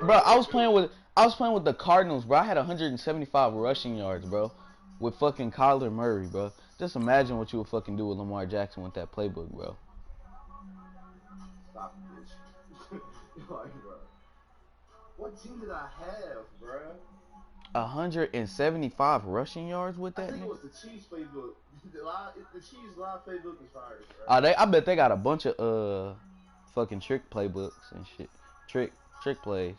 bro, I was playing with the Cardinals, bro. I had 175 rushing yards, bro, with fucking Kyler Murray, bro. Just imagine what you would fucking do with Lamar Jackson with that playbook, bro. Stop, bitch. Like, bro. What team did I have, bro? 175 rushing yards with that. I think it was the Chiefs playbook. The Chiefs live playbook is fire, bro. I bet they got a bunch of fucking trick playbooks and shit. Trick plays.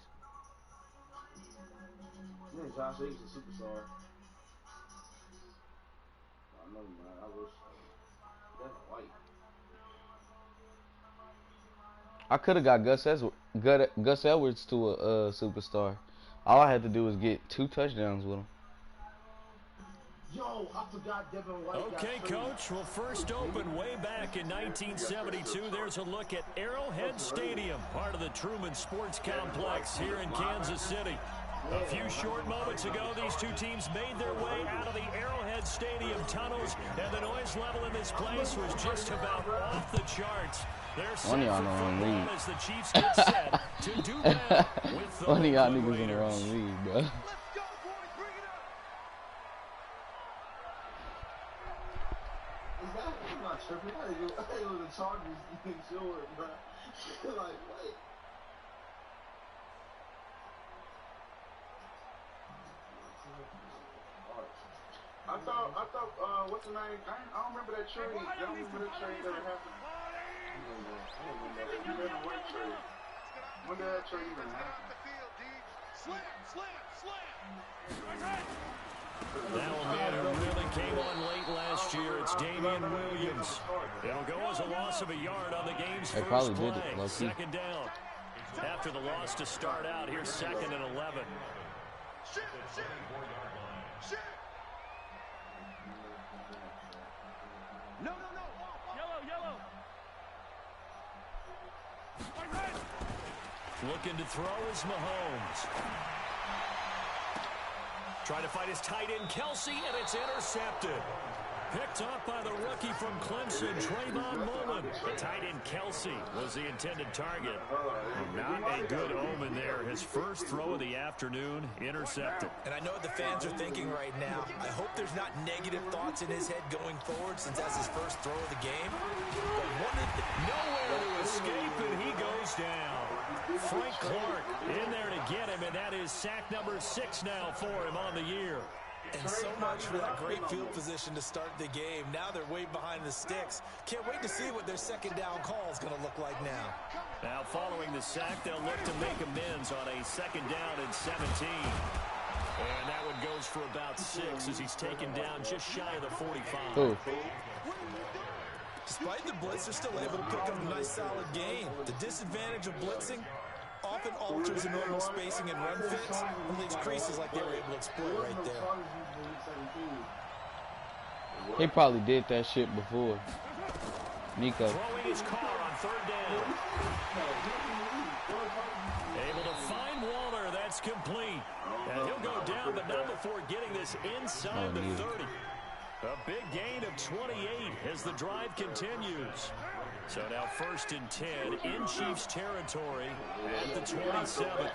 Josh Allen's a superstar. I know, man. I wish. That's white. I could have got Gus Edwards to a superstar. All I had to do was get 2 touchdowns with him. Yo, I forgot Devin White. Okay, Coach. Well, first opened way back in 1972. There's a look at Arrowhead Stadium, part of the Truman Sports Complex here in Kansas City. A few short moments ago, these two teams made their way out of the Arrowhead Stadium tunnels, and the noise level in this place was just about off the charts. They're set for football as the Chiefs get set to do battle with the One of y'all niggas in the wrong league, bro. I'm not tripping. I didn't go to the Chargers and show it, bro. Like, what? I thought, what's the name? I don't remember that trade. Y'all remember that trade that happened? I don't remember what trade. When did that trade even happen? That one, man, who really came on late last year, it's Damian Williams. It'll go as a loss of a yard on the game's first play. Second down. After the loss to start out, here's 2nd and 11. No. Yellow. Looking to throw is Mahomes. Trying to fight his tight end, Kelsey, and it's intercepted. Picked up by the rookie from Clemson, Trayvon Mullen. The tight end, Kelsey, was the intended target. Not a good omen there. His first throw of the afternoon, intercepted. And I know what the fans are thinking right now. I hope there's not negative thoughts in his head going forward since that's his first throw of the game. But nowhere to escape, and he goes down. Frank Clark in there to get him, and that is sack number 6 now for him on the year. And so much for that great field position to start the game. Now they're way behind the sticks. Can't wait to see what their second down call is going to look like now. Now following the sack, they'll look to make amends on a 2nd down and 17. And that one goes for about 6 as he's taken down just shy of the 45. Ooh. Despite the blitz, they're still able to pick up a nice solid gain. The disadvantage of blitzing often alters the normal spacing and run fits and leaves creases like they were able to exploit right there. He probably did that shit before. Nico. Throwing his car on 3rd down. Able to find Waller. That's complete. And he'll go down, but not before getting this inside the 30. A big gain of 28 as the drive continues. So now 1st and 10 in Chiefs territory at the 27th.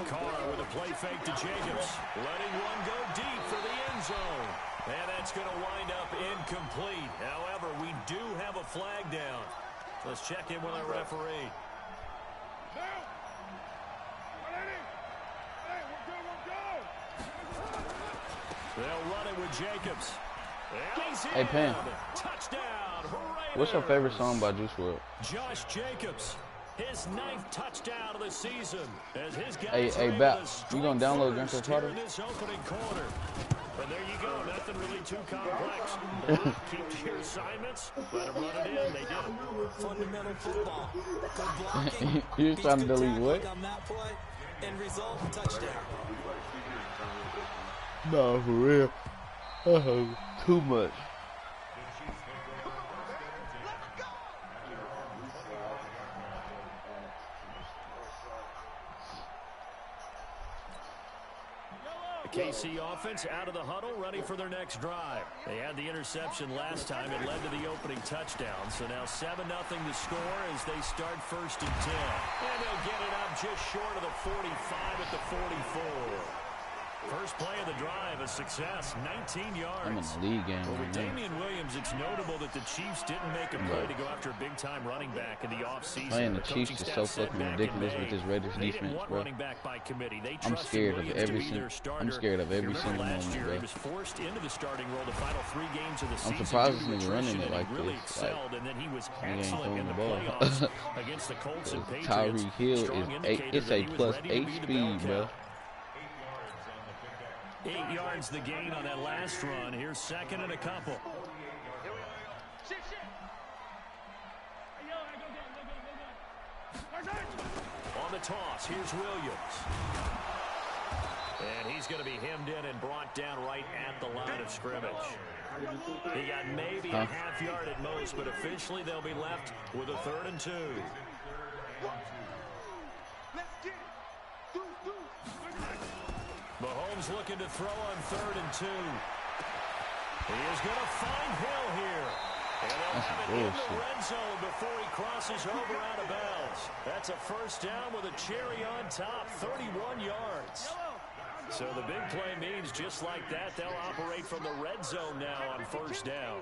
Carr with a play fake to Jacobs. Letting one go deep for the end zone. And that's going to wind up incomplete. However, we do have a flag down. Let's check in with our referee. They'll run it with Jacobs. Hey, Pam. Touchdown. What's your favorite song by Juice WRLD? Josh Jacobs. His 9th touchdown of the season. As his guys hey, Bap, you gonna download Grand Theft Auto? This opening quarter. And there you go. Nothing really too complex. Keep to your assignments. Let them run it in. They did. Fundamental football. Good blocking. You was trying to delete what? On that play. End result, touchdown. No, for real. Too much. KC offense out of the huddle, ready for their next drive. They had the interception last time. It led to the opening touchdown. So now 7-0 to score as they start 1st and 10. And they'll get it up just short of the 45 at the 44. First play of the drive, a success, 19 yards. I'm in the league game. Well, with Damian Williams, it's notable that the Chiefs didn't make a play to go after a big-time running back in the offseason. Playing the Chiefs is so fucking ridiculous with this Raiders defense, bro. I'm scared of every single moment, bro. He was forced into the starting role the final 3 games of the season. I'm surprised this nigga running it like really this. Like, and then he was he ain't excellent in throwing the the ball. playoffs against the Colts and Patriots. Tyreek Hill is a plus 8 speed, bro. 8 yards the gain on that last run. Here's 2nd and a couple. On the toss, here's Williams. And he's going to be hemmed in and brought down right at the line of scrimmage. He got maybe a half yard at most, but officially they'll be left with a 3rd and 2. Mahomes looking to throw on 3rd and 2. He is going to find Hill here. And they'll have it in the red zone before he crosses over out of bounds. That's a 1st down with a cherry on top, 31 yards. So the big play means just like that, they'll operate from the red zone now on 1st down.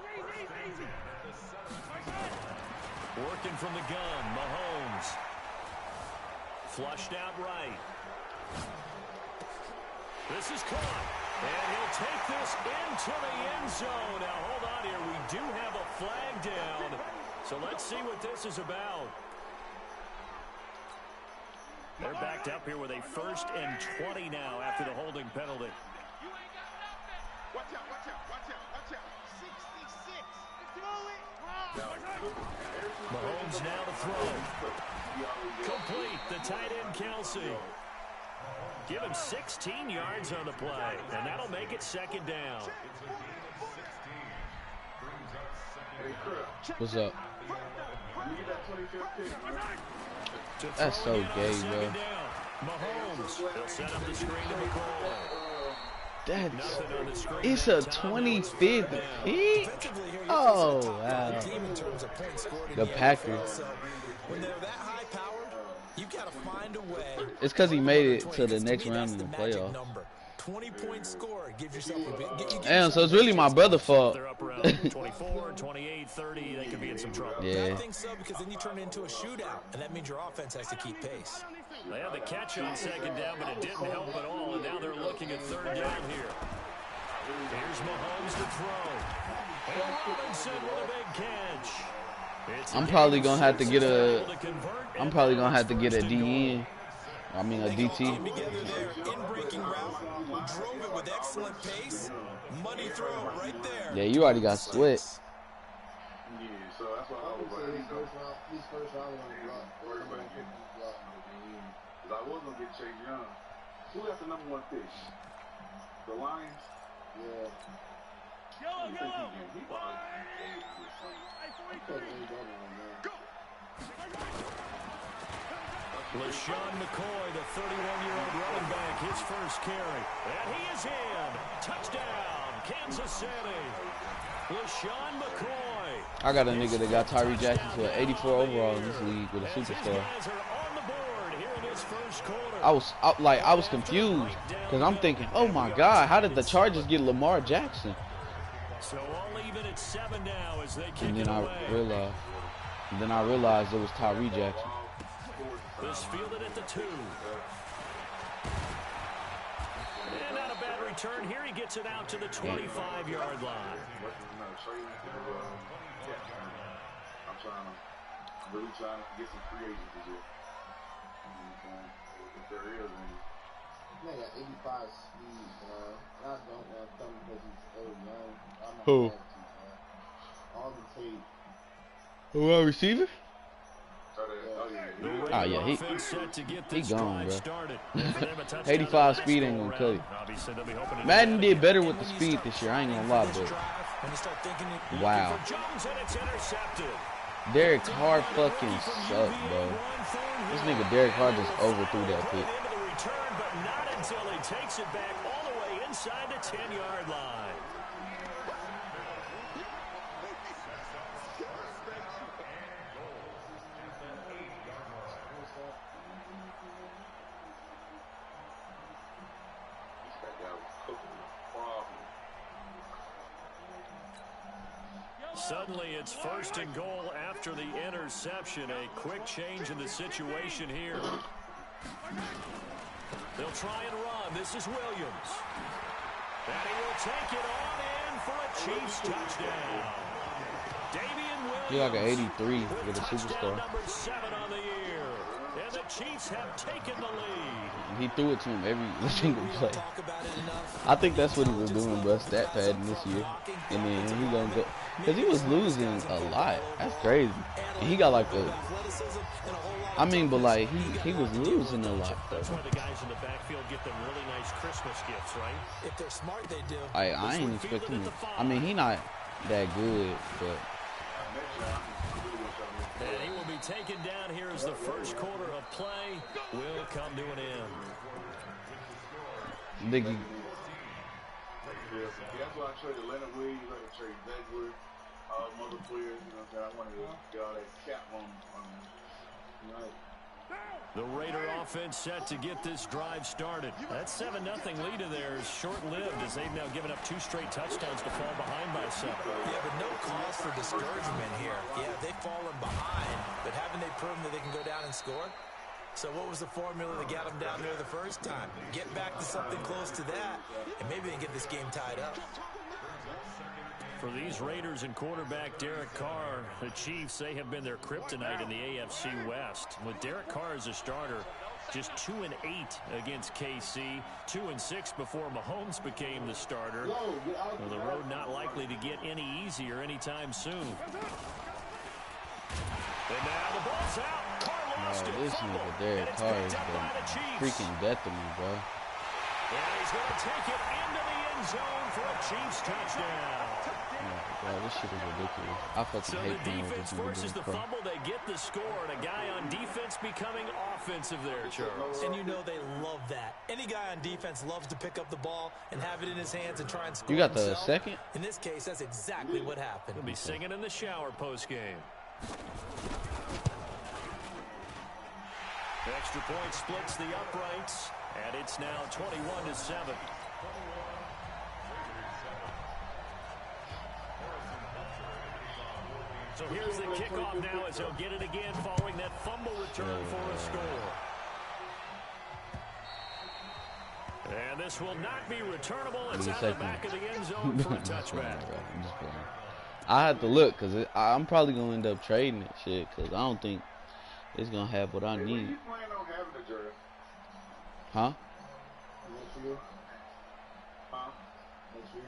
Working from the gun, Mahomes. Flushed out right. This is caught, and he'll take this into the end zone. Now, hold on here. We do have a flag down, so let's see what this is about. They're backed up here with a 1st and 20 now after the holding penalty. Watch out, watch out, watch out, watch out. 66. Throw it. Mahomes now to throw. Complete, the tight end, Kelsey. Give him 16 yards on the play, and that'll make it 2nd down. What's up? That's so gay, bro. Mahomes, they'll set up the screen to McCoy. It's a 25th pick? Oh, wow. The Packers. When they're that high powered, you got to find a way. It's because he made it to the next round in the playoffs. 20-point score gives yourself a bit. Damn, so it's really my brother's fault. They're up around 24, 28, 30. They could be in some trouble. Yeah. I think so, because then you turn it into a shootout, and that means your offense has to keep pace. They had the catch on 2nd down, but it didn't help at all, and now they're looking at 3rd down here. Here's Mahomes to throw. And Robinson with a big catch. I'm probably gonna have to get a. I'm probably gonna have to get a DN. I mean a DT. Drove it with excellent pace. Money throw right there. Yeah, you already got sweat. Yeah, so that's why I was like, he's first round on the block. Because I was gonna get Chase Young. Who got the #1 pick? The Lions. Yeah. Yellow. LaShawn McCoy, the 31-year-old running back, his first carry. And he is in. Touchdown, Kansas City. LaShawn McCoy. I got a nigga that got Tyree Jackson to an 84 overall in this league with a superstar. I was confused because I'm thinking, oh my God, how did the Chargers get Lamar Jackson? So all even at 7 now as they kick And then it away. I realized it was Tyree Jackson. This fielded at the 2. And not a bad return here. He gets it out to the 25-yard line. I'm really trying to get some free agents this year. If there is any. Man got 85 speed, man. I don't want to come because he's so young. I'm not Who? going to, all the tape. Who are receiver? Oh yeah, he gone, bro. Started. 85 speed ain't gonna cut it. Madden did better with the speed this year. I ain't gonna lie, but wow, Derek Carr fucking sucked, bro. This nigga Derek Carr just overthrew that pick. return, but not until he takes it back all the way inside the 10-yard line. Suddenly, it's 1st and goal after the interception. A quick change in the situation here. They'll try and run. This is Williams. And he will take it on in for a Chiefs touchdown. Damian Williams. He like an 83 with a superstar. Number 7 on the year. And the Chiefs have taken the lead. He threw it to him every single play. I think that's what he was doing, bro. Stat padding this year. And then he gonna go. Because he was losing a lot. That's crazy. And he got like a... I mean, but like, he was losing a lot, though. That's why the guys in the backfield get them really nice Christmas gifts, right? If they're smart, they do. I ain't expecting it. I mean, he not that good, but... And he will be taken down here as the first quarter of play will come to an end. Nigga. Yeah, that's why I traded Leonard Williams, I traded Bedwood, other players, you know what I'm saying? I wanted to get all that cap on them. Right. The Raider offense set to get this drive started. That 7-0 lead of theirs short-lived as they've now given up 2 straight touchdowns to fall behind by 7. Yeah, but no cause for discouragement here. Yeah, they've fallen behind, but haven't they proven that they can go down and score? So what was the formula that got them down there the first time? Get back to something close to that, and maybe they can get this game tied up. For these Raiders and quarterback Derek Carr, the Chiefs, they have been their kryptonite in the AFC West. With Derek Carr as a starter, just 2-8 against KC, 2-6 before Mahomes became the starter. Well, the road not likely to get any easier anytime soon. And now the ball's out. Carr lost it. This nigga Derek Carr is the freaking death of me, bro. And he's going to take it into the end zone for a Chiefs touchdown. Bro, this shit is ridiculous. I fucking hate the defense forces the fumble, they get the score, and a guy on defense becoming offensive there, Charles. And you know they love that. Any guy on defense loves to pick up the ball and have it in his hands and try and score. You got the himself. second? In this case, that's exactly what happened. He'll be singing in the shower post-game. Extra point splits the uprights, and it's now 21-7. So here's the kickoff now as he'll get it again following that fumble return for a score. And this will not be returnable. It's out the back of the end zone for a touchback. I have to look because I'm probably going to end up trading it shit because I don't think it's going to have what I need. When you plan on having a draft? Huh? Next year? Huh? Next year?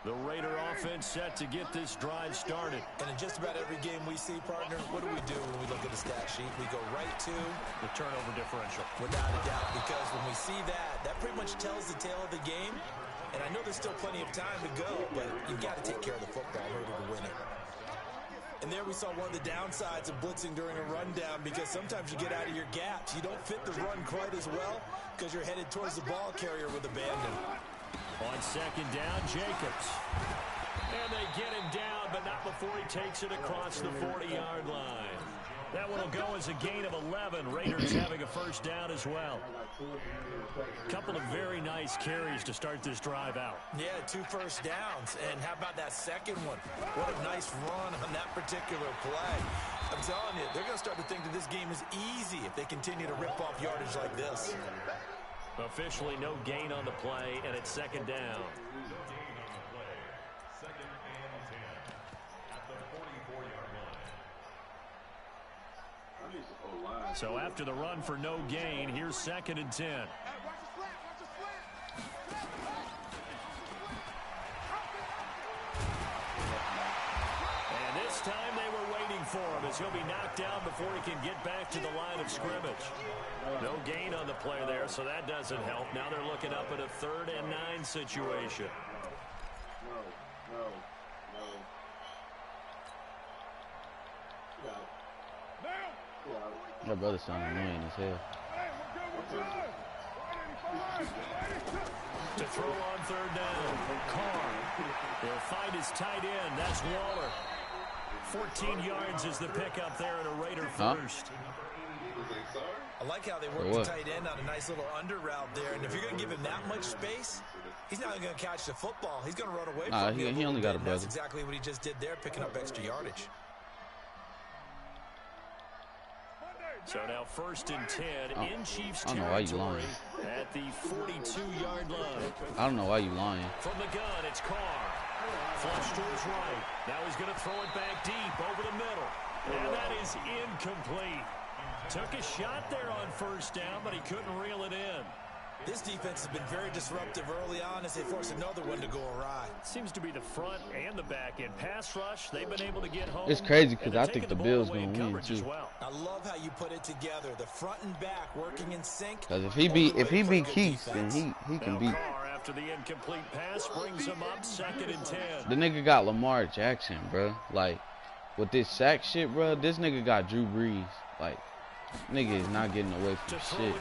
The Raider offense set to get this drive started. And in just about every game we see, partner, what do we do when we look at the stat sheet? We go right to the turnover differential. Without a doubt, because when we see that, that pretty much tells the tale of the game. And I know there's still plenty of time to go, but you've got to take care of the football in order to win it. And there we saw one of the downsides of blitzing during a rundown, because sometimes you get out of your gaps. You don't fit the run quite as well because you're headed towards the ball carrier with abandon. On second down, Jacobs. And they get him down, but not before he takes it across the 40-yard line. That one will go as a gain of 11. Raiders having a first down as well. A couple of very nice carries to start this drive out. Yeah, 2 first downs. And how about that second one? What a nice run on that particular play. I'm telling you, they're going to start to think that this game is easy if they continue to rip off yardage like this. Officially no gain on the play, and it's second down. So after the run for no gain, here's 2nd and 10. And this time they were waiting for him as he'll be knocked down before he can get back to the line of scrimmage. No gain on the play there, so that doesn't help. Now they're looking up at a 3rd and 9 situation. No. My brother sounds annoying as hell. To throw on third down. Carr. He'll find his tight end. That's Waller. 14 yards is the pickup there at a Raider first. I like how they work the tight end on a nice little under route there. And if you're going to give him that much space, he's not going to catch the football. He's going to run away from you. He only got a brother. That's exactly what he just did there, picking up extra yardage. So now 1st and 10 in Chiefs territory. I don't know why you lying. At the 42-yard line. I don't know why you lying. From the gun, it's Carr. Flush to his right. Now he's going to throw it back deep over the middle. And that is incomplete. Took a shot there on 1st down, but he couldn't reel it in. This defense has been very disruptive early on as they force another one to go awry. Seems to be the front and the back end. Pass rush, they've been able to get home. It's crazy because I think the Bills going to win, too. Well. I love how you put it together. The front and back working in sync. Because if he beat Keith, then he can beat. Carr, after the incomplete pass, brings him up 2nd and 10. The nigga got Lamar Jackson, bro. Like, with this sack shit, bro, this nigga got Drew Brees. Like, nigga is not getting away from shit.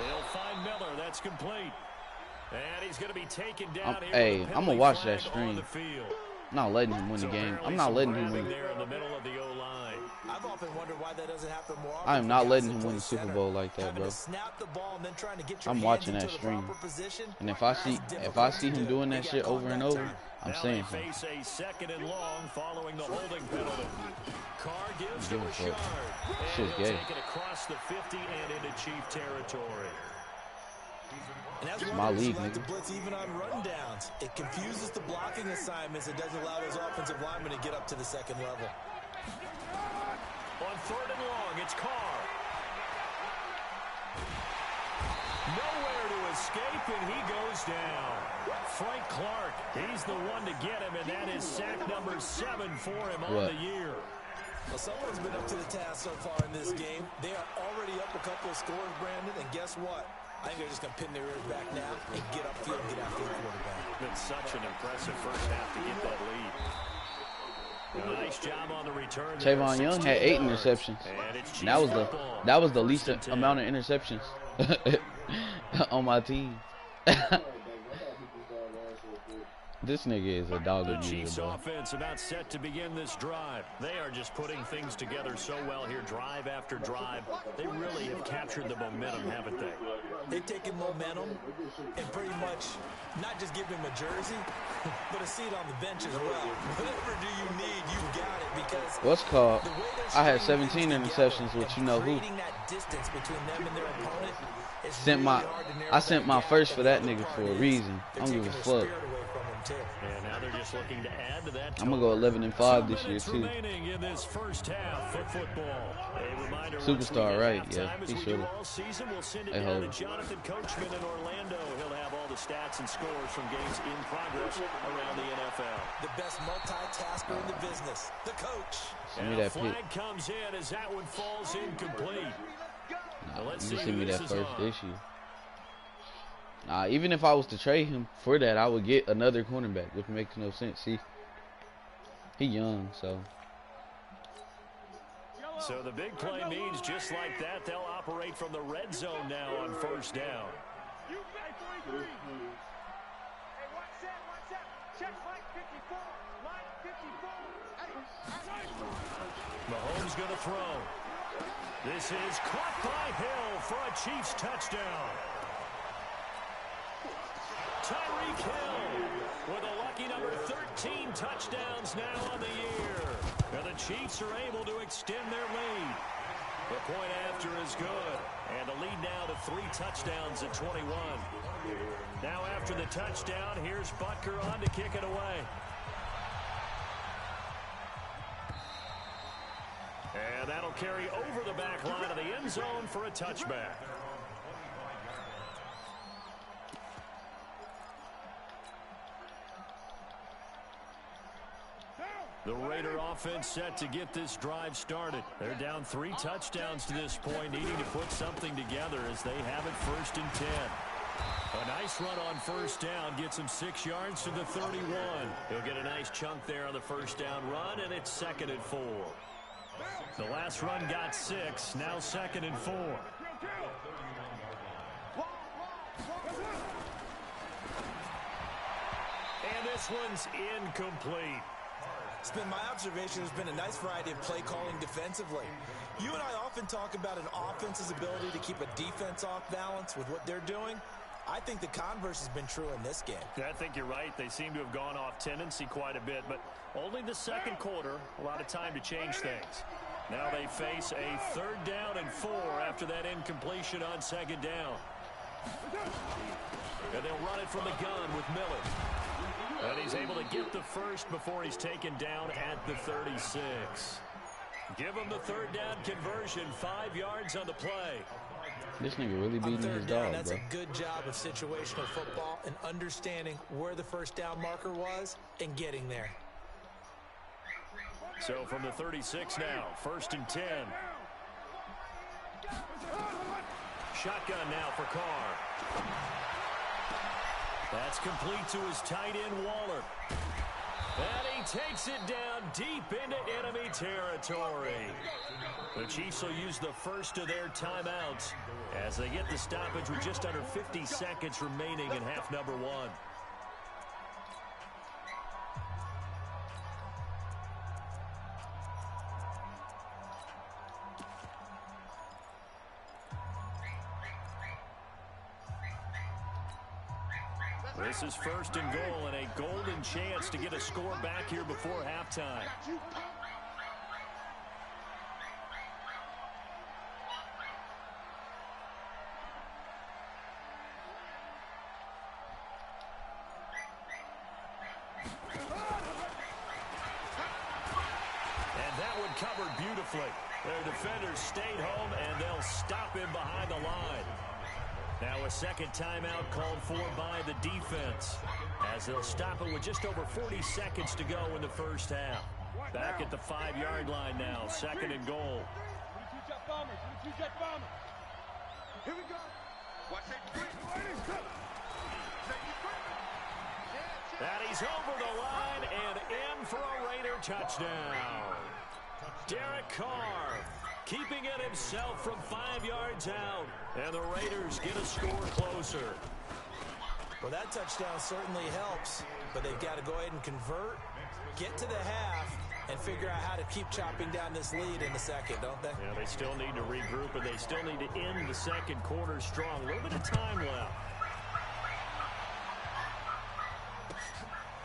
He'll find Miller. That's complete. And he's going to be taken down here. Hey, I'm going to watch that stream. I'm not letting him win the game. I'm not letting him win. There in the middle of the O-line. I've often wondered why that doesn't happen more often. I am not letting him win the Super Bowl like that, bro. I'm watching that stream. And if I see him doing that shit over and over, I'm saying something. Face a 2nd and long following the holding penalty. Carr gives him a shot. Shit's gay. Take it across the 50 and into Chief territory. It's my league, nigga. To blitz even on rundowns. It confuses the blocking assignments. It doesn't allow those offensive linemen to get up to the 2nd level. On 3rd and long, it's Carr. Nowhere to escape, and he goes down. Frank Clark, he's the one to get him, and that is sack number 7 for him on the year. Well, someone's been up to the task so far in this game. They are already up a couple of scores, Brandon, and guess what? I think they're just going to pin their ears back now and get upfield and get after the quarterback. Been such an impressive first half to get that lead. Nice job on the return. Tavon Young had 8 interceptions. And that was the least amount of interceptions on my team. This nigga is a dog The of Chiefs bro. offense about set to begin this drive. They are just putting things together so well here, drive after drive. They really have captured the momentum, haven't they? They've taken momentum and pretty much not just give him a jersey, but a seat on the bench as well. Whatever do you need, you've got it, because what's called? I had 17 interceptions with you know who. That distance between them and their opponent is I sent my first for that nigga for a reason. I don't give a fuck. And now they're just looking to add to that. I'm gonna go 11-5 this year too. Remaining in this first half of football. A reminder, Superstar, right? Yeah, he should have. All season, we'll send it down to Jonathan Coachman in Orlando. He'll have all the stats and scores from games in progress around the NFL. The best multitasker in the business, the coach. Send me that flag pick. comes in as that one falls incomplete. Nah, you send me that first issue. Nah, even if I was to trade him for that, I would get another cornerback, which makes no sense. See, he young, so. So the big play means just like that, they'll operate from the red zone now on first down. Mahomes going to throw. This is caught by Hill for a Chiefs touchdown. Tyreek Hill with a lucky number 13 touchdowns now on the year. And the Chiefs are able to extend their lead. The point after is good. And the lead now to 3 touchdowns at 21. Now after the touchdown, here's Butker on to kick it away. And that'll carry over the back line of the end zone for a touchback. The Raider offense set to get this drive started. They're down 3 touchdowns to this point, needing to put something together as they have it 1st and 10. A nice run on first down gets him 6 yards to the 31. He'll get a nice chunk there on the first down run, and it's 2nd and 4. The last run got 6. Now 2nd and 4. And this one's incomplete. It's been my observation there's been a nice variety of play calling defensively. You and I often talk about an offense's ability to keep a defense off balance with what they're doing. I think the converse has been true in this game. I think you're right. They seem to have gone off tendency quite a bit, but only the second quarter, a lot of time to change things. Now they face a 3rd down and 4 after that incompletion on 2nd down. And they'll run it from the gun with Miller. And he's able to get the first before he's taken down at the 36. Give him the 3rd down conversion, 5 yards on the play. This nigga really beating his dog, that's bro. a good job of situational football and understanding where the first down marker was and getting there. So from the 36 now, 1st and 10. Shotgun now for Carr. That's complete to his tight end, Waller. And he takes it down deep into enemy territory. The Chiefs will use the first of their timeouts as they get the stoppage with just under 50 seconds remaining in half number 1. This is 1st and goal and a golden chance to get a score back here before halftime. And that one covered beautifully. Their defenders stayed home and they'll stop him behind the line. Now a second timeout called for by the defense as they'll stop it with just over 40 seconds to go in the first half. Back at the 5-yard line now, 2nd and goal. Here we go. Watch And he's over the line and in for a Raider touchdown. Derek Carr keeping it himself from 5 yards out. And the Raiders get a score closer. Well, that touchdown certainly helps, but they've got to go ahead and convert, get to the half, and figure out how to keep chopping down this lead in the second, don't they? Yeah, they still need to regroup, and they still need to end the second quarter strong. A little bit of time left.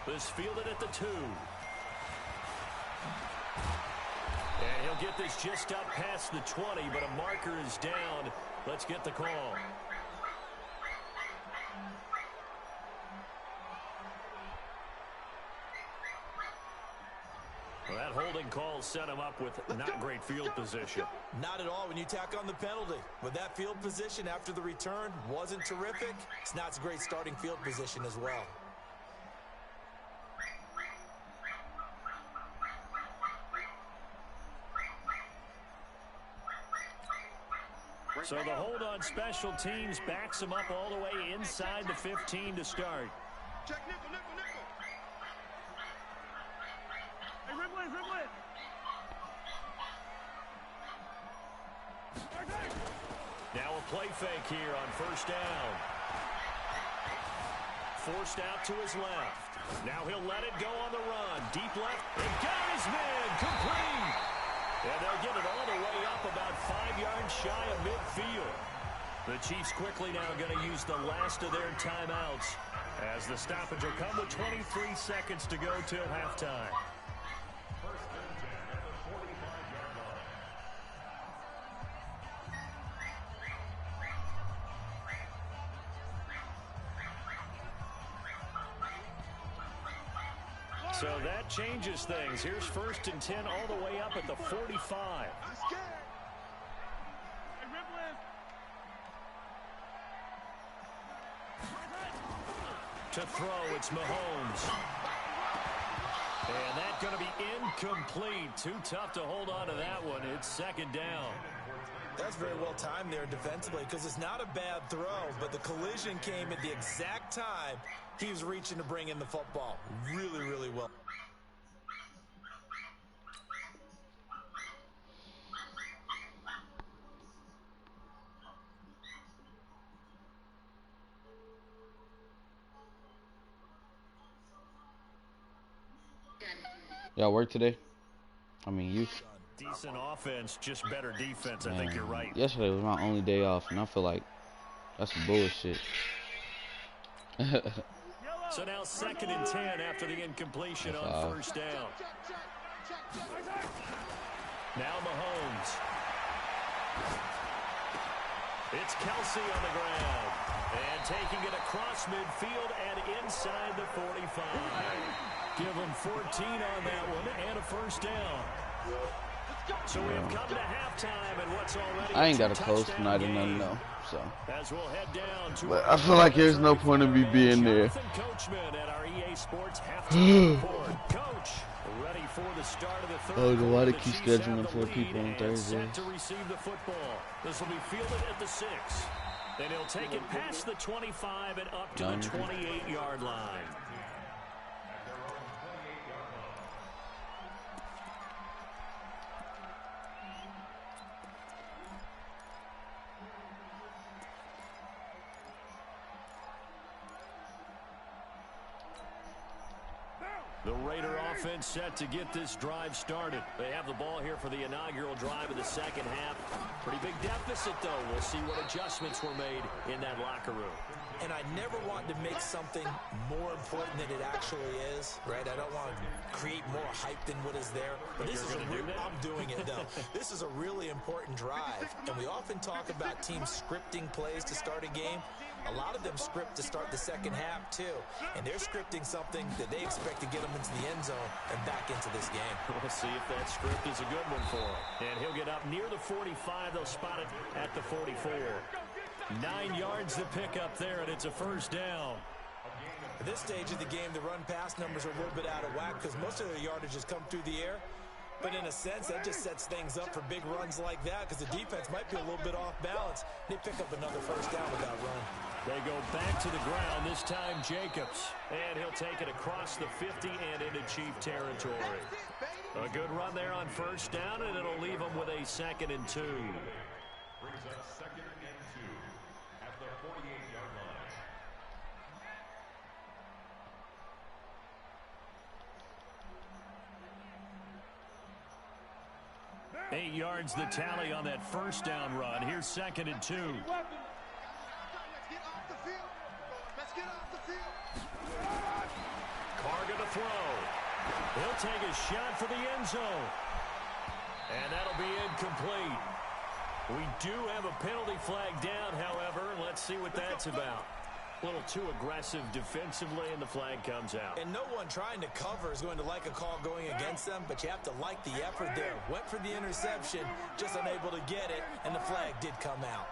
This fielded at the 2. And he'll get this just up past the 20, but a marker is down. Let's get the call. Well, that holding call set him up with not great field position. Not at all when you tack on the penalty. With that field position after the return wasn't terrific. It's not a great starting field position as well. So the hold on special teams backs him up all the way inside the 15 to start. Check nickel, nickel, nickel. Hey, Rimlin, Rimlin. Now a play fake here on 1st down. Forced out to his left. Now he'll let it go on the run. Deep left. And got his man. Complete. And they'll get it all the way up about 5 yards shy of midfield. The Chiefs quickly now going to use the last of their timeouts as the stoppage will come with 23 seconds to go till halftime. So that changes things. Here's 1st and 10 all the way up at the 45. I'm scared. Hey, Rimlin. To throw, it's Mahomes. And that's going to be incomplete. Too tough to hold on to that one. It's 2nd down. That's very well timed there defensively because it's not a bad throw, but the collision came at the exact time he was reaching to bring in the football. Really, really well. Y'all work today? I mean, you. Decent offense, just better defense. Man, I think you're right. yesterday was my only day off, and I feel like that's some bullshit. So now 2nd and 10 after the incompletion on first down. Now Mahomes. It's Kelsey on the ground. And taking it across midfield and inside the 45. Give him 14 on that one and a first down. So we have come to halftime and what's already I ain't got a coach tonight or nothing, though. So. As we'll head down to But I feel like there's no point in me being there. Coachman at our EA Sports halftime report. Coach, ready for the start of the third Oh, quarter. why they keep scheduling 4 people on Thursday? Set to receive the football. This will be fielded at the 6. Then he'll take it past the 25 and up to the 28-yard line. The Raider offense set to get this drive started. They have the ball here for the inaugural drive of the second half. Pretty big deficit, though. We'll see what adjustments were made in that locker room. And I never want to make something more important than it actually is, right? I don't want to create more hype than what is there. But this is I'm doing it, though. This is a really important drive. And we often talk about teams scripting plays to start a game. A lot of them script to start the second half, too. And they're scripting something that they expect to get them into the end zone and back into this game. We'll see if that script is a good one for him. And he'll get up near the 45. They'll spot it at the 44. 9 yards to pick up there, and it's a first down. At this stage of the game, the run-pass numbers are a little bit out of whack because most of their yardage has come through the air. But in a sense, that just sets things up for big runs like that because the defense might be a little bit off balance. They pick up another first down with that run. They go back to the ground, this time Jacobs. And he'll take it across the 50 and into Chief territory. A good run there on first down, and it'll leave them with a 2nd and 2. Brings up 2nd and 2 at the 48-yard line. 8 yards the tally on that first down run. Here's 2nd and 2. Carter to throw. He'll take a shot for the end zone. And that'll be incomplete. We do have a penalty flag down, however, and let's see what that's about. A little too aggressive defensively, and the flag comes out. And no one trying to cover is going to like a call going against them, but you have to like the effort there. Went for the interception, just unable to get it, and the flag did come out.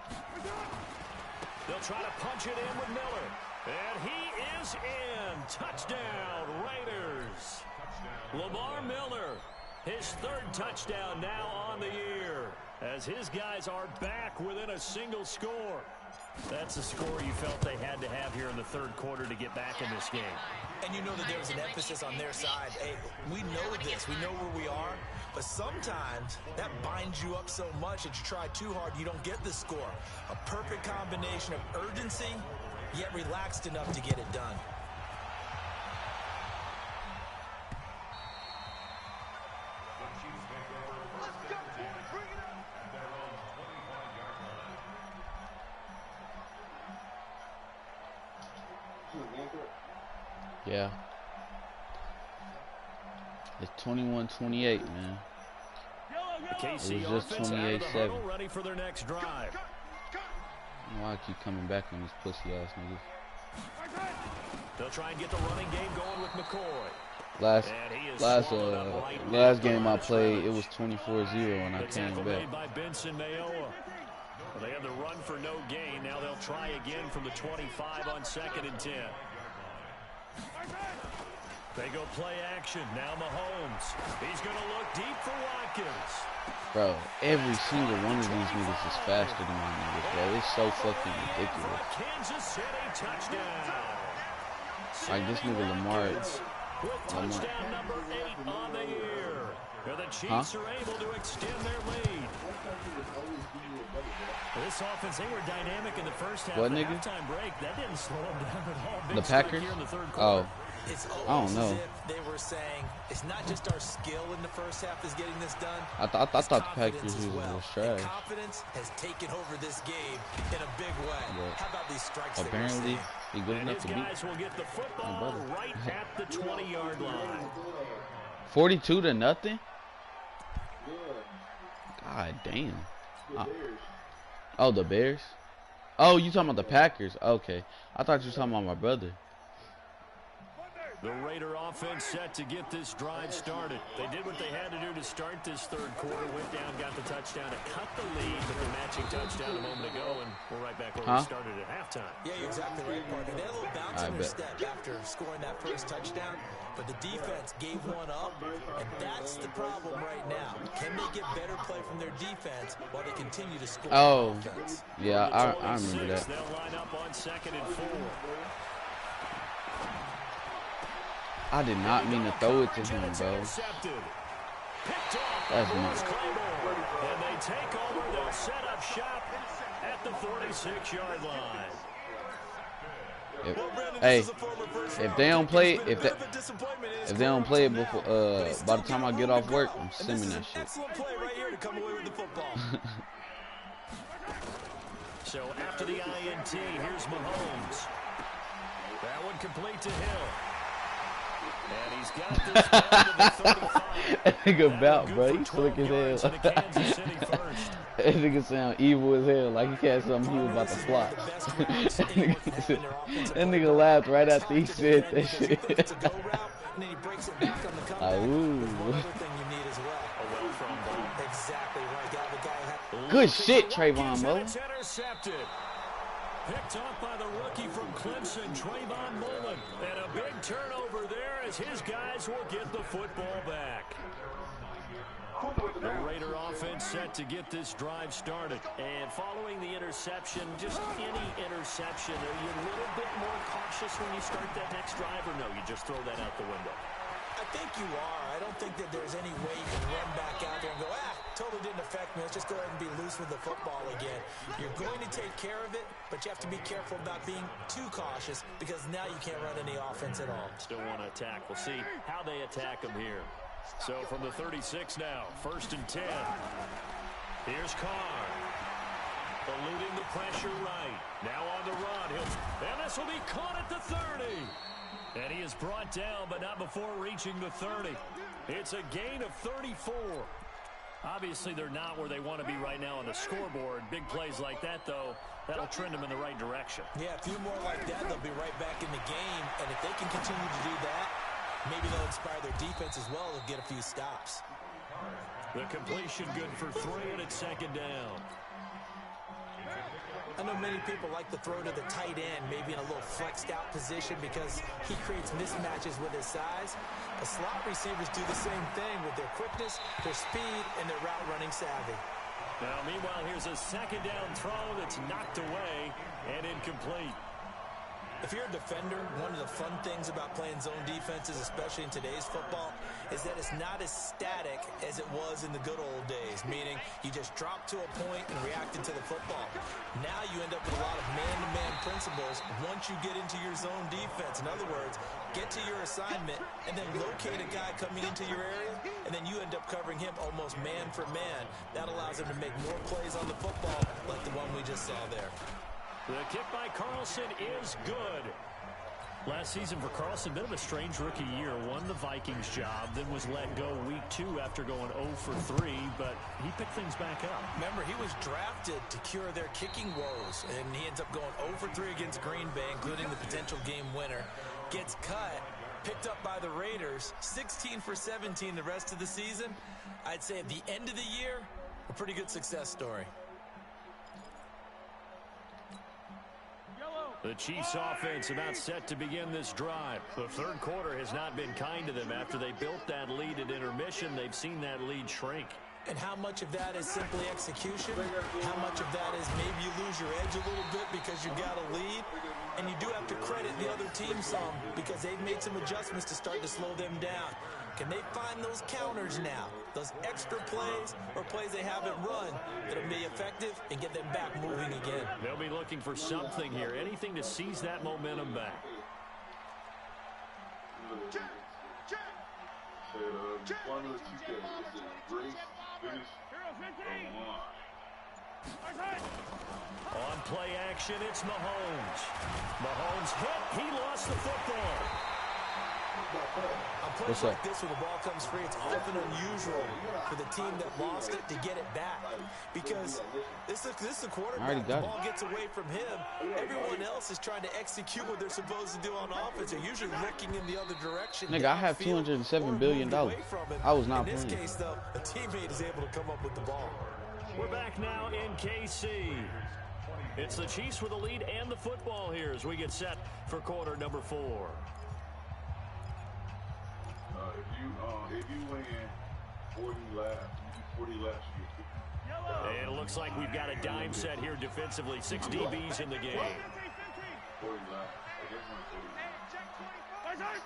They'll try to punch it in with Miller. And he is in. Touchdown, Raiders. Lamar Miller, his 3rd touchdown now on the year, as his guys are back within a single score. That's a score you felt they had to have here in the 3rd quarter to get back in this game. And you know that there was an emphasis on their side. Hey, we know this. We know where we are. But sometimes that binds you up so much that you try too hard, you don't get the score. A perfect combination of urgency, yet relaxed enough to get it done. Yeah. It's 21-28, man. The KC it was just 28-7. Ready for their next drive. I don't know why I keep coming back on these pussy ass niggas. They'll try and get the running game going with McCoy. Last game I played, it was 24-0 when I came back. By Benson Mayoa. Well, they have the run for no gain. Now they'll try again from the 25 on 2nd and 10. They go play action. Now Mahomes. He's going to look deep for Watkins. Bro, every single one of these niggas is faster than my niggas, bro. It's so fucking ridiculous. Kansas City touchdown. Like this nigga Lamar. With touchdown number 8 on the year. The Chiefs are able to extend their lead. This offense, they were dynamic in the first half. What, the nigga? Halftime break, that didn't slow them down at all. The Packers? Here in the 3rd Oh. quarter. It's I don't know. as if they were saying it's not just our skill in the first half is getting this done. I thought the Packers as well. was trash. Confidence has taken over this game in a big way. But how about these strikes? apparently, he good enough to beat. Guys will get the football right at the 20-yard line. 42-0. God damn. Oh, the Bears. Oh, you talking about the Packers? Okay, I thought you were talking about my brother. The Raider offense set to get this drive started. They did what they had to do to start this third quarter. Went down, got the touchdown to cut the lead with the matching touchdown a moment ago, and we're right back where we started at halftime. Yeah, you're exactly right, Parker. They had a little bounce in their step after scoring that first touchdown, but the defense gave one up, and that's the problem right now. Can they get better play from their defense while they continue to score offense? Yeah, I remember that. They'll line up on 2nd and 4. I did not mean to throw it to him, bro. That's me. And they take over. They'll set up shop at the 46-yard line. If they don't play, if they don't play it before, by the time I get off work, I'm simming that shit. So after the INT, here's Mahomes. That one complete to Hill. And he's got this down to the 35. That nigga bout, bro. He slick as hell. That nigga sound evil as hell. Like he had something he was about to plot. That nigga laughed right after he said that shit. Ooh. Good shit, Trayvon Mullen. Picked off by the rookie from Clemson, Trayvon Mullen. And a big turnover there as his guys will get the football back. The Raider offense set to get this drive started. And following the interception, just any interception, are you a little bit more cautious when you start that next drive, or no, you just throw that out the window? I think you are. I don't think that there's any way you can run back out there and go, totally didn't affect me. Let's just go ahead and be loose with the football again. You're going to take care of it, but you have to be careful about being too cautious because now you can't run any offense at all. Still want to attack. We'll see how they attack them here. So from the 36 now, 1st and 10. Here's Carr. Eluding the pressure right. Now on the run. And this will be caught at the 30. And he is brought down, but not before reaching the 30. It's a gain of 34. Obviously, they're not where they want to be right now on the scoreboard. Big plays like that, though, that'll trend them in the right direction. Yeah, a few more like that, they'll be right back in the game. And if they can continue to do that, maybe they'll inspire their defense as well and get a few stops. The completion good for 3, and it's 2nd down. I know many people like to throw to the tight end, maybe in a little flexed out position because he creates mismatches with his size. The slot receivers do the same thing with their quickness, their speed, and their route running savvy. Now, meanwhile, here's a 2nd down throw that's knocked away and incomplete. If you're a defender, one of the fun things about playing zone defenses, especially in today's football, is that it's not as static as it was in the good old days, meaning you just drop to a point and reacted to the football. Now you end up with a lot of man-to-man principles once you get into your zone defense. In other words, get to your assignment and then locate a guy coming into your area, and then you end up covering him almost man for man. That allows him to make more plays on the football like the one we just saw there. The kick by Carlson is good. Last season for Carlson, bit of a strange rookie year. Won the Vikings job, then was let go week 2 after going 0 for 3, but he picked things back up. Remember, he was drafted to cure their kicking woes, and he ends up going 0 for 3 against Green Bay, including the potential game winner. Gets cut, picked up by the Raiders, 16 for 17 the rest of the season. I'd say at the end of the year, a pretty good success story. The Chiefs offense about set to begin this drive. The third quarter has not been kind to them. After they built that lead at intermission, they've seen that lead shrink. And how much of that is simply execution? How much of that is maybe you lose your edge a little bit because you got a lead? And you do have to credit the other team some because they've made some adjustments to start to slow them down. Can they find those counters now, those extra plays or plays they haven't run that'll be effective and get them back moving again? They'll be looking for something here, anything to seize that momentum back. Said, Formula 2K, it said, race, finish, On play action, it's Mahomes. Mahomes hit. He lost the football. On plays like this, when the ball comes free, it's often unusual for the team that lost it to get it back. Because this is a quarterback. The ball gets away from him. Everyone else is trying to execute what they're supposed to do on offense. They're usually looking in the other direction. Nigga, I have $207 billion. I was not playing. In this case, though, a teammate is able to come up with the ball. We're back now in KC. It's the Chiefs with the lead and the football here as we get set for quarter number 4. If you win 40 laps, 40 laps, and it looks like we've got a dime set here defensively. 6 DBs in the game. 40 laps. I guess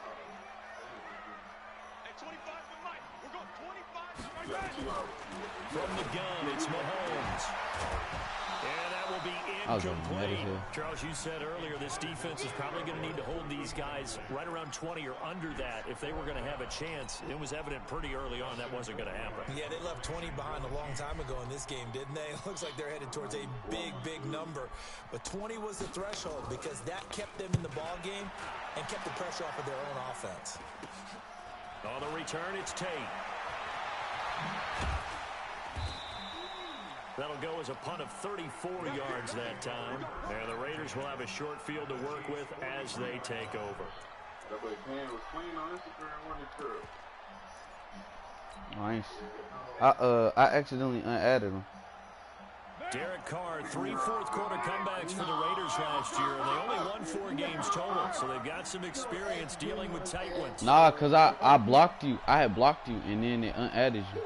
At 25 for Mike. We're going 25. From the gun, it's Mahomes. And that will be incomplete. Charles, you said earlier this defense is probably going to need to hold these guys right around 20 or under that if they were going to have a chance. It was evident pretty early on that wasn't going to happen. Yeah, they left 20 behind a long time ago in this game, didn't they? It looks like they're headed towards a big, big number. But 20 was the threshold because that kept them in the ball game and kept the pressure off of their own offense. On the return, it's Tate. That'll go as a punt of 34 yards that time. And the Raiders will have a short field to work with as they take over. That way Pan was clean on Instagram on the curve. Nice. I accidentally unadded him. Derek Carr, 3 fourth-quarter comebacks for the Raiders last year, and they only won 4 games total, so they've got some experience dealing with tight ones. Nah, because I blocked you. I had blocked you, and then it unadded you.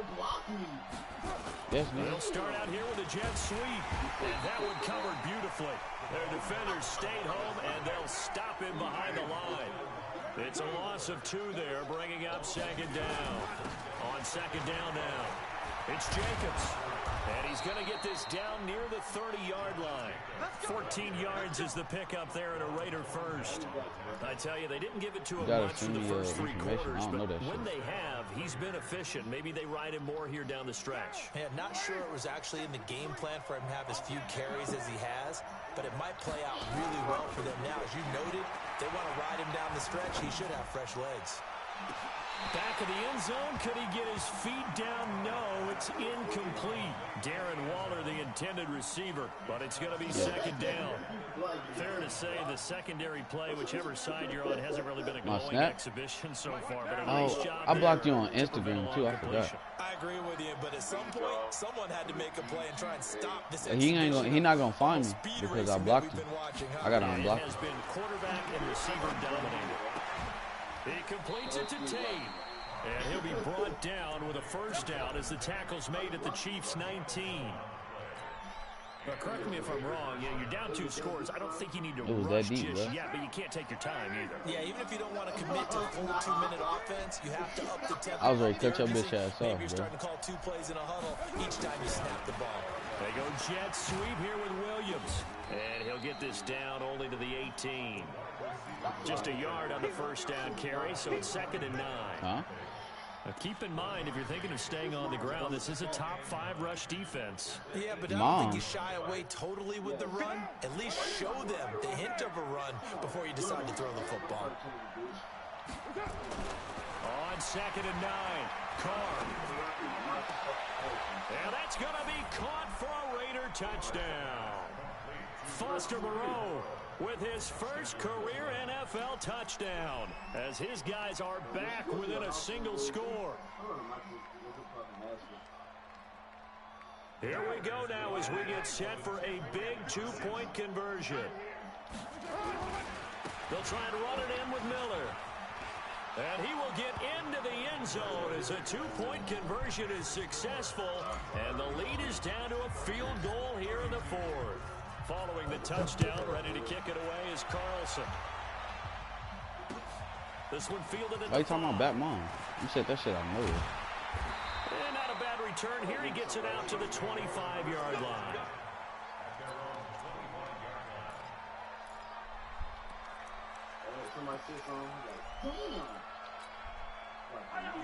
Yes, man. They'll start out here with a jet sweep, and that one covered beautifully. Their defenders stayed home, and they'll stop him behind the line. It's a loss of 2 there, bringing up second down. On second down now, it's Jacobs. And he's going to get this down near the 30-yard line. 14 yards is the pickup there and a Raider first. I tell you, they didn't give it to him much for the first 3 quarters, but when they have, he's been efficient. Maybe they ride him more here down the stretch. Yeah, not sure it was actually in the game plan for him to have as few carries as he has, but it might play out really well for them now. As you noted, they want to ride him down the stretch. He should have fresh legs. Back of the end zone, could he get his feet down? No, it's incomplete. Darren Waller, the intended receiver, but it's going to be second down. Fair to say the secondary play, whichever side you're on, hasn't really been a glowing exhibition so far, but a nice job. I blocked you on Instagram, too. I forgot. I agree with you, but at some point, someone had to make a play and try and stop this. He not going to find me because I blocked him. I got to unblock him. It has been quarterback and receiver dominated. He completes it to Tate. And he'll be brought down with a first down as the tackle's made at the Chiefs' 19. Now, correct me if I'm wrong. Yeah, you're down 2 scores. I don't think you need to rush just yet, but you can't take your time either. Yeah, even if you don't want to commit to a full 2-minute offense, you have to up the tempo. I was ready to cut your bitch ass off, Maybe you're starting to call 2 plays in a huddle each time you snap the ball. They go jet sweep here with Williams. And he'll get this down only to the 18. Just a yard on the first down carry, so it's 2nd and 9. Huh? Now keep in mind, if you're thinking of staying on the ground, this is a top 5 rush defense. Yeah, but I don't think you shy away totally with the run. At least show them the hint of a run before you decide to throw the football. On 2nd and 9, Carr. And that's going to be caught for a Raider touchdown. Foster Moreau with his first career NFL touchdown as his guys are back within a single score. Here we go now as we get set for a big 2-point conversion. They'll try and run it in with Miller. And he will get into the end zone as a 2-point conversion is successful. And the lead is down to a field goal here in the 4th. Following the touchdown, ready to kick it away is Carlson. This one fielded at the 5. Why are you talking about Batman? You said that shit out of nowhere. And not a bad return here. He gets it out to the 25-yard line. Somebody said something like, damn.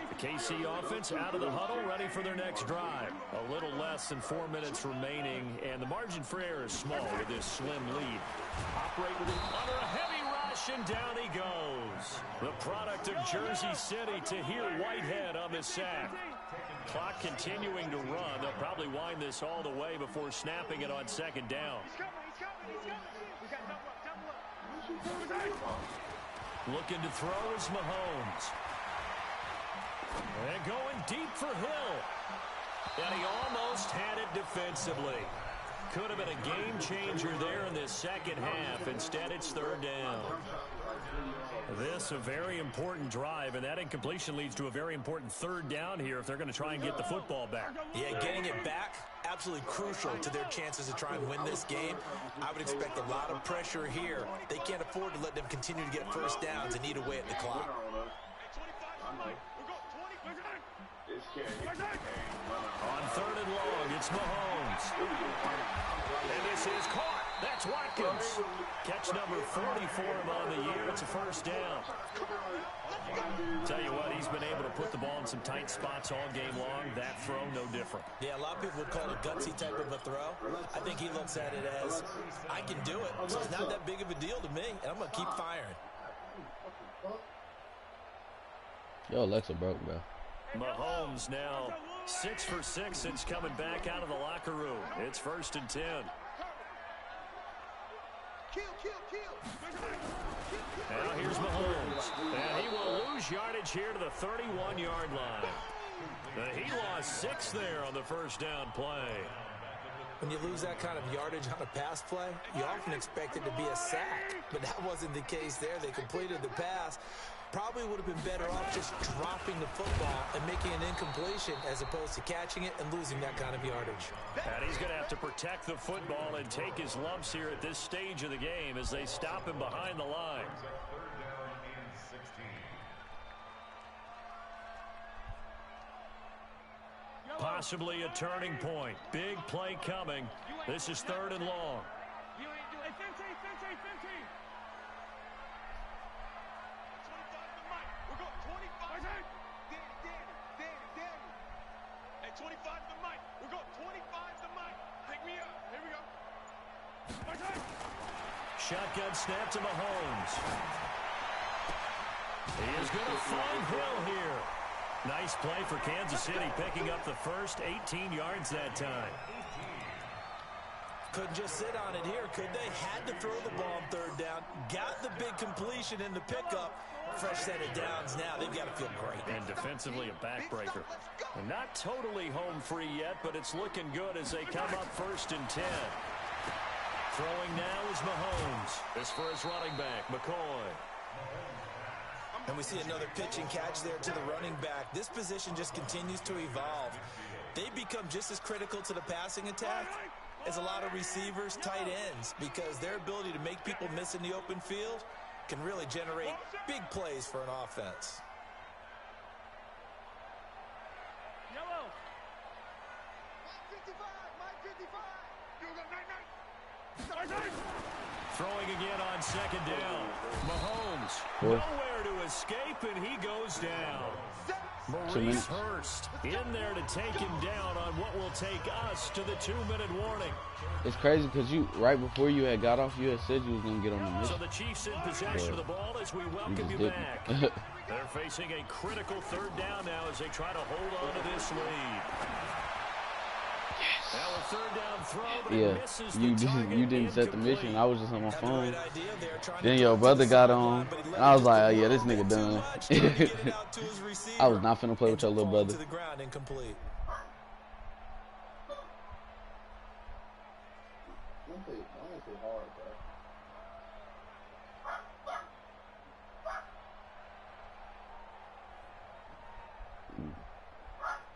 The KC offense out of the huddle, ready for their next drive. A little less than 4 minutes remaining, and the margin for error is small with this slim lead. Operate with it under a heavy rush, and down he goes. The product of Jersey City, Tahir Whitehead on the sack. Clock continuing to run. They'll probably wind this all the way before snapping it on second down. Looking to throw is Mahomes. And going deep for Hill. And he almost had it defensively. Could have been a game changer there in this second half. Instead, it's third down. This a very important drive, and that incompletion leads to a very important third down here if they're going to try and get the football back. Yeah, getting it back, absolutely crucial to their chances to try and win this game. I would expect a lot of pressure here. They can't afford to let them continue to get first downs and eat away at the clock. On third and long, it's Mahomes. And this is caught. That's Watkins. Catch number 40 for him on the year. It's a first down. Tell you what, he's been able to put the ball in some tight spots all game long. That throw, no different. Yeah, a lot of people would call it a gutsy type of a throw. I think he looks at it as, I can do it, so it's not that big of a deal to me, and I'm going to keep firing. Yo, Alexa broke, bro. Mahomes now 6 for 6 since coming back out of the locker room. It's 1st and 10. Now here's Mahomes. And he will lose yardage here to the 31-yard line. He lost 6 there on the first down play. When you lose that kind of yardage on a pass play, you often expect it to be a sack. But that wasn't the case there. They completed the pass. Probably would have been better off just dropping the football and making an incompletion as opposed to catching it and losing that kind of yardage. And he's going to have to protect the football and take his lumps here at this stage of the game as they stop him behind the line. Possibly a turning point. Big play coming. This is third and long. Shotgun snap to Mahomes. He is going to find Hill here. Nice play for Kansas City, picking up the first 18 yards that time. Couldn't just sit on it here, could they? Had to throw the ball on third down. Got the big completion in the pickup. Fresh set of downs now. They've got to feel great. And defensively a backbreaker. And not totally home free yet, but it's looking good as they come up 1st and 10. Throwing now is Mahomes. This for his running back, McCoy. And we see another pitch and catch there to the running back. This position just continues to evolve. They become just as critical to the passing attack as a lot of receivers, tight ends, because their ability to make people miss in the open field can really generate big plays for an offense. Yellow. Throwing again on second down. Mahomes nowhere to escape, and he goes down. Maurice Hurst in there to take him down on what will take us to the 2-minute warning. It's crazy because right before you had got off, you had said you was going to get on the mission. So the Chiefs in possession of the ball as we welcome you back. They're facing a critical third down now as they try to hold on to this lead. Now a third down throw, but it misses the target. You didn't set the mission. I was just on my phone. Then your brother got on. And I was like, oh yeah, this nigga done. I was not finna play with your little brother. To the ground, incomplete.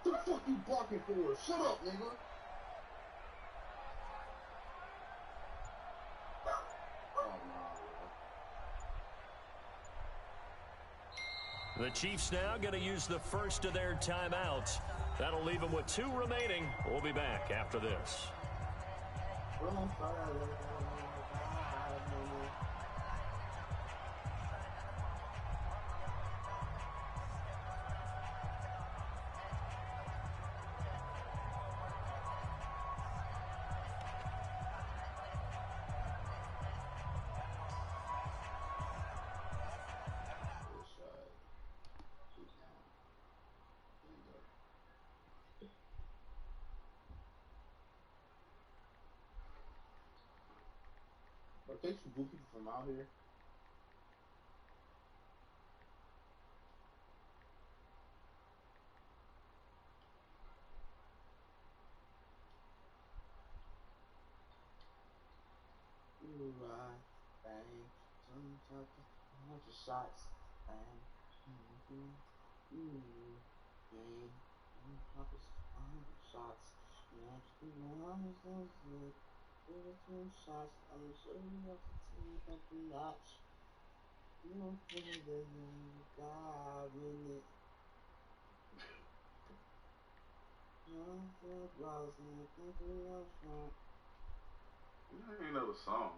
What the fuck you barking for? Shut up, nigga. The Chiefs now going to use the first of their timeouts. That'll leave them with 2 remaining. We'll be back after this. Or take some good people from out here. Ooh, bang. Some type of bunch of shots. Bang. Bang. Shots. Shots. I'm sure you have to take up the notch. You don't feel the dive in it. You ain't know the song.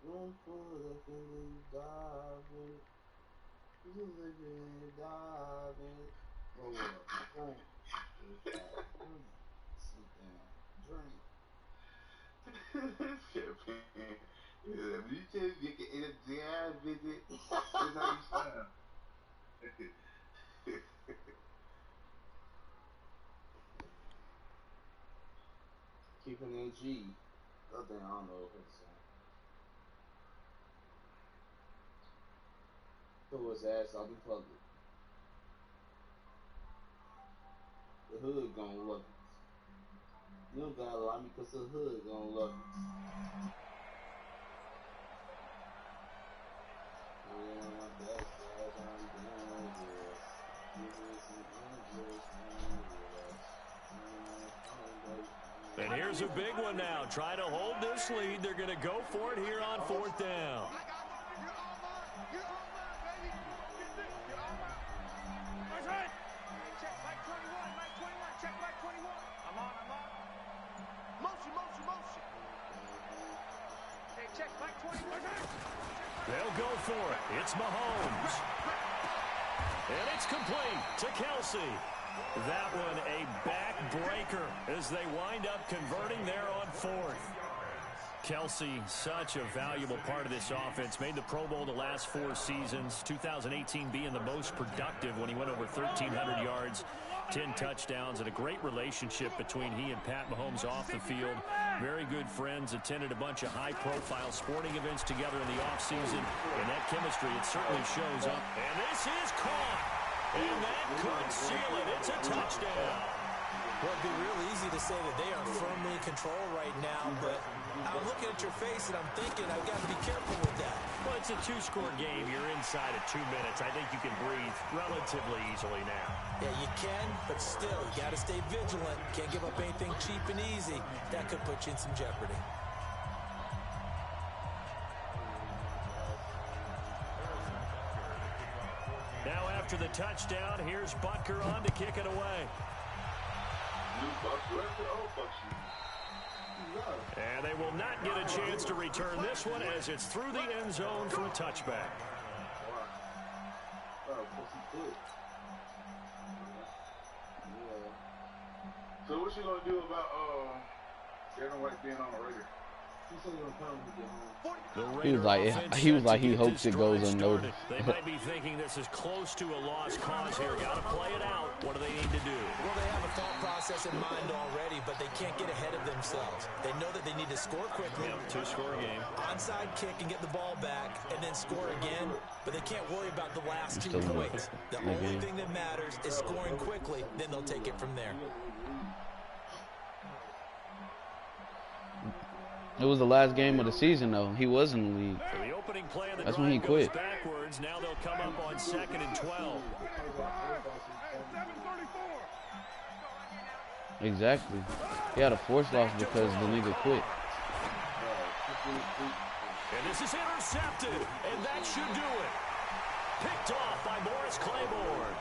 Room full of feeling diving. You live in diving. Roll up, drink. Sit down, drink. Campaign. Yeah, you just get in a jam visit. That's how you sound. Keeping it G. Other thing I don't know what to say. Throw his ass out in public. The hood gon' love it. You don't gotta lie me cause the hood gon' love it. And here's a big one now. Trying to hold this lead. They're going to go for it here on 4th down. They'll go for it. It's Mahomes. And it's complete to Kelsey. That one a backbreaker as they wind up converting there on 4th. Kelsey, such a valuable part of this offense. Made the Pro Bowl the last 4 seasons. 2018 being the most productive when he went over 1,300 yards, 10 touchdowns, and a great relationship between he and Pat Mahomes off the field. Very good friends, attended a bunch of high-profile sporting events together in the offseason. And that chemistry, it certainly shows up. And this is caught. And that could seal it. It's a touchdown. Well, it'd be real easy to say that they are firmly in control right now, but I'm looking at your face and I'm thinking I've got to be careful with that. Well, it's a 2-score game. You're inside of 2 minutes. I think you can breathe relatively easily now. Yeah, you can, but still, you got to stay vigilant. Can't give up anything cheap and easy. That could put you in some jeopardy. Now after the touchdown, here's Butker on to kick it away. And they will not get a chance to return this one as it's through the end zone for a touchback. So what you gonna do about Aaron White being on the Raiders? He was like he hopes it goes unnoticed. They might be thinking this is close to a lost cause here. Got to play it out. What do they need to do? Well, they have a thought process in mind already, but they can't get ahead of themselves. They know that they need to score quickly. Yep, 2-score game. Onside kick and get the ball back, and then score again. But they can't worry about the last 2 points. The only thing that matters is scoring quickly. Then they'll take it from there. It was the last game of the season, though. He was in the league. For the opening play of the That's when he quit. Backwards. Now they'll come up on 2nd and 12. Exactly. He had a forced loss because the nigga quit. And this is intercepted, and that should do it. Picked off by Morris Claiborne.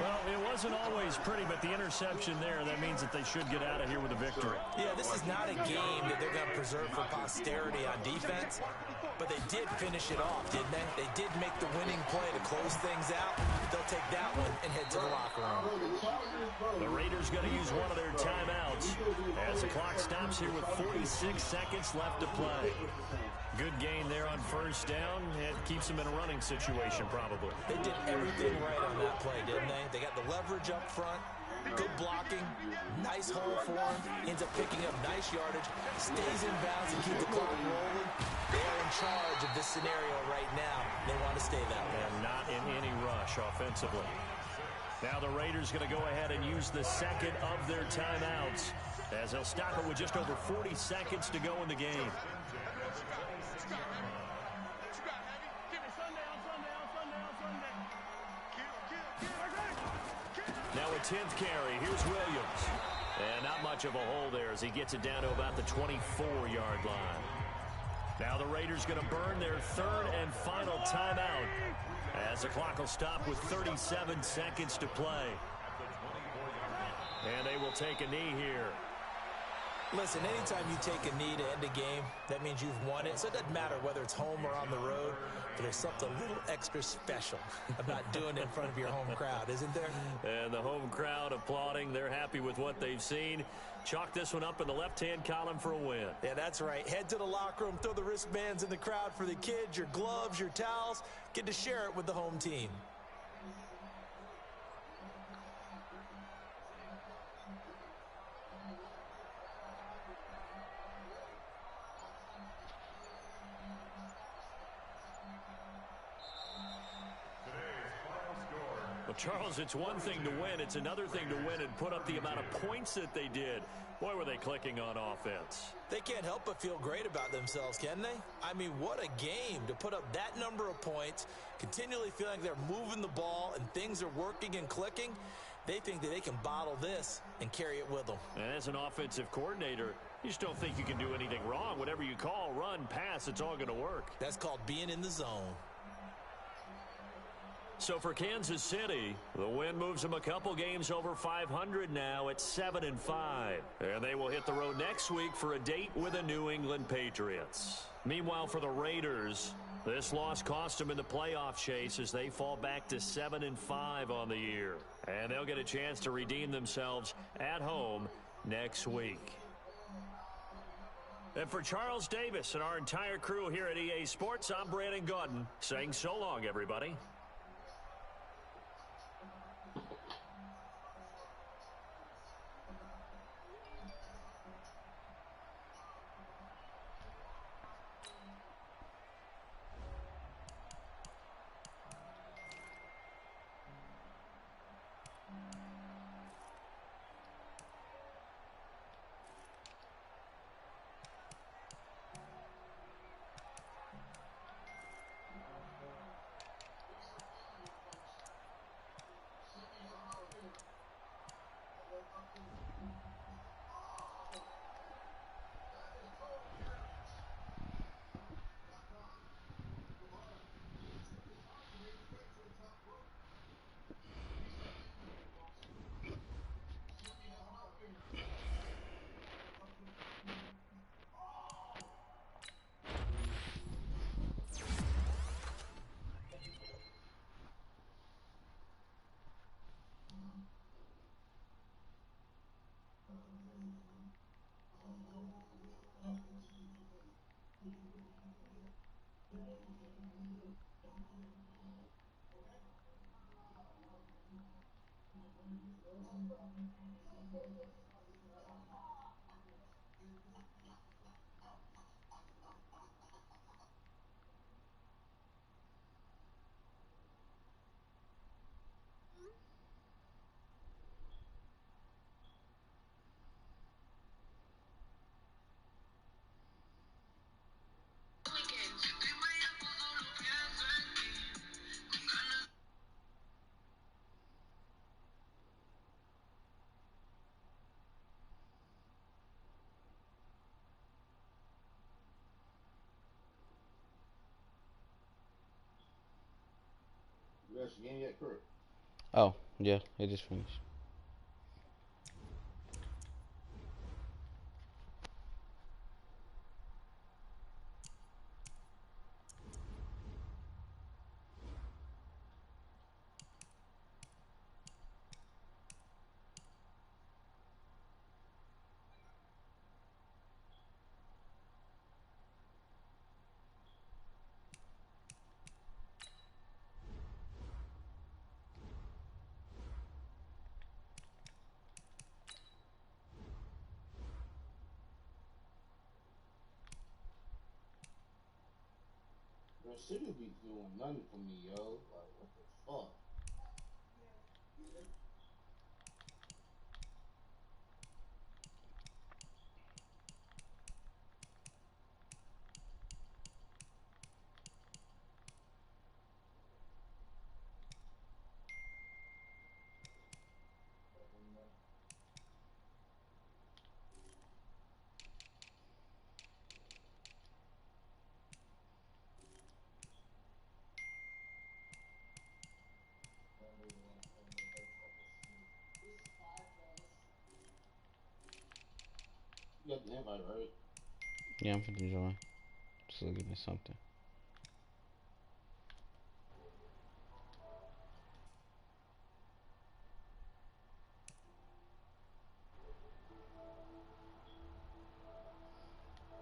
Well, it wasn't always pretty, but the interception there, that means that they should get out of here with a victory. Yeah, this is not a game that they're going to preserve for posterity on defense, but they did finish it off, didn't they? They did make the winning play to close things out. They'll take that one and head to the locker room. The Raiders going to use one of their timeouts as the clock stops here with 46 seconds left to play. Good gain there on 1st down. It keeps them in a running situation, probably. They did everything right on that play, didn't they? They got the leverage up front. Good blocking, nice hole for him, ends up picking up nice yardage, stays in bounds and keep the clock rolling. They are in charge of this scenario right now. They want to stay that way. And not in any rush offensively. Now the Raiders going to go ahead and use the second of their timeouts as they'll stop it with just over 40 seconds to go in the game. Now a 10th carry. Here's Williams. And not much of a hole there as he gets it down to about the 24-yard line. Now the Raiders going to burn their third and final timeout as the clock will stop with 37 seconds to play. And they will take a knee here. Listen, anytime you take a knee to end a game, that means you've won it. So it doesn't matter whether it's home or on the road, but there's something a little extra special about doing it in front of your home crowd, isn't there? And the home crowd applauding. They're happy with what they've seen. Chalk this one up in the left-hand column for a win. Yeah, that's right. Head to the locker room, throw the wristbands in the crowd for the kids, your gloves, your towels. Get to share it with the home team. Well, Charles, it's one thing to win. It's another thing to win and put up the amount of points that they did. Boy, were they clicking on offense. They can't help but feel great about themselves, can they? I mean, what a game to put up that number of points, continually feeling like they're moving the ball and things are working and clicking. They think that they can bottle this and carry it with them. And as an offensive coordinator, you just don't think you can do anything wrong. Whatever you call, run, pass, it's all going to work. That's called being in the zone. So for Kansas City, the win moves them a couple games over 500 now at 7-5. And they will hit the road next week for a date with the New England Patriots. Meanwhile, for the Raiders, this loss cost them in the playoff chase as they fall back to 7-5 on the year. And they'll get a chance to redeem themselves at home next week. And for Charles Davis and our entire crew here at EA Sports, I'm Brandon Gaudin saying so long, everybody. You actually game yet, Kurt? Oh, yeah, it just finished. Man, shouldn't be doing nothing for me, yo. Like, what the fuck? You got the invite, right? Yeah, I'm finna join. Just looking at something.